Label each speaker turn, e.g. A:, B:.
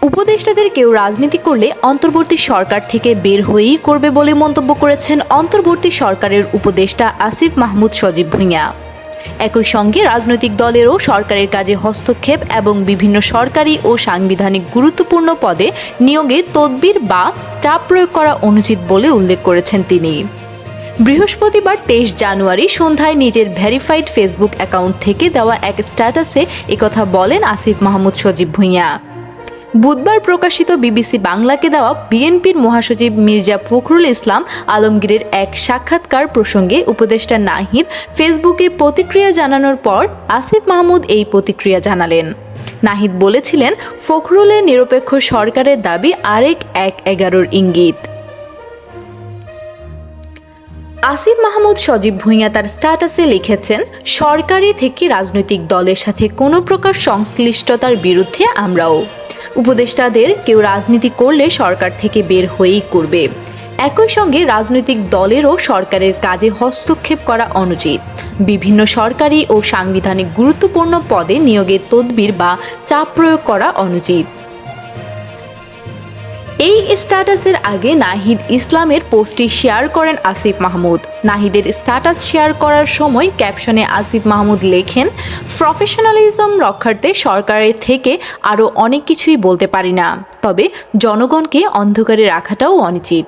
A: উপদেষ্টাদের কেউ রাজনীতি করলে অন্তর্বর্তী সরকার থেকে বের হয়েই করবে বলে মন্তব্য করেছেন অন্তর্বর্তী সরকারের উপদেষ্টা আসিফ মাহমুদ সজীব ভুঁইয়া। একই সঙ্গে রাজনৈতিক দলেরও সরকারের কাজে হস্তক্ষেপ এবং বিভিন্ন সরকারি ও সাংবিধানিক গুরুত্বপূর্ণ পদে নিয়োগে তদবির বা চাপ প্রয়োগ করা অনুচিত বলে উল্লেখ করেছেন তিনি। বৃহস্পতিবার 23 জানুয়ারি সন্ধ্যায় নিজের ভেরিফাইড ফেসবুক অ্যাকাউন্ট থেকে দেওয়া এক স্ট্যাটাসে একথা বলেন আসিফ মাহমুদ সজীব ভুঁইয়া। বুধবার প্রকাশিত বিবিসি বাংলাকে দেওয়া বিএনপির মহাসচিব মির্জা ফখরুল ইসলাম আলমগীরের এক সাক্ষাৎকার প্রসঙ্গে উপদেষ্টা নাহিদ ফেসবুকে প্রতিক্রিয়া জানানোর পর আসিফ মাহমুদ এই প্রতিক্রিয়া জানালেন। নাহিদ বলেছিলেন, ফখরুলের নিরপেক্ষ সরকারের দাবি আরেক 1/11-র ইঙ্গিত। আসিফ মাহমুদ সজীব ভুঁইয়া তার স্ট্যাটাসে লিখেছেন, সরকারি থেকে রাজনৈতিক দলের সাথে কোনো প্রকার সংশ্লিষ্টতার বিরুদ্ধে আমরাও। উপদেষ্টাদের কেউ রাজনীতি করলে সরকার থেকে বের হয়েই করবে। একই সঙ্গে রাজনৈতিক দলেরও সরকারের কাজে হস্তক্ষেপ করা অনুচিত। বিভিন্ন সরকারি ও সাংবিধানিক গুরুত্বপূর্ণ পদে নিয়োগের তদবির বা চাপ প্রয়োগ করা অনুচিত। এই স্ট্যাটাসের আগে নাহিদ ইসলামের পোস্টটি শেয়ার করেন আসিফ মাহমুদ। নাহিদের স্ট্যাটাস শেয়ার করার সময় ক্যাপশনে আসিফ মাহমুদ লেখেন, প্রফেশনালিজম রক্ষার্থে সরকারের থেকে আরও অনেক কিছুই বলতে পারি না, তবে জনগণকে অন্ধকারে রাখাটাও অনুচিত।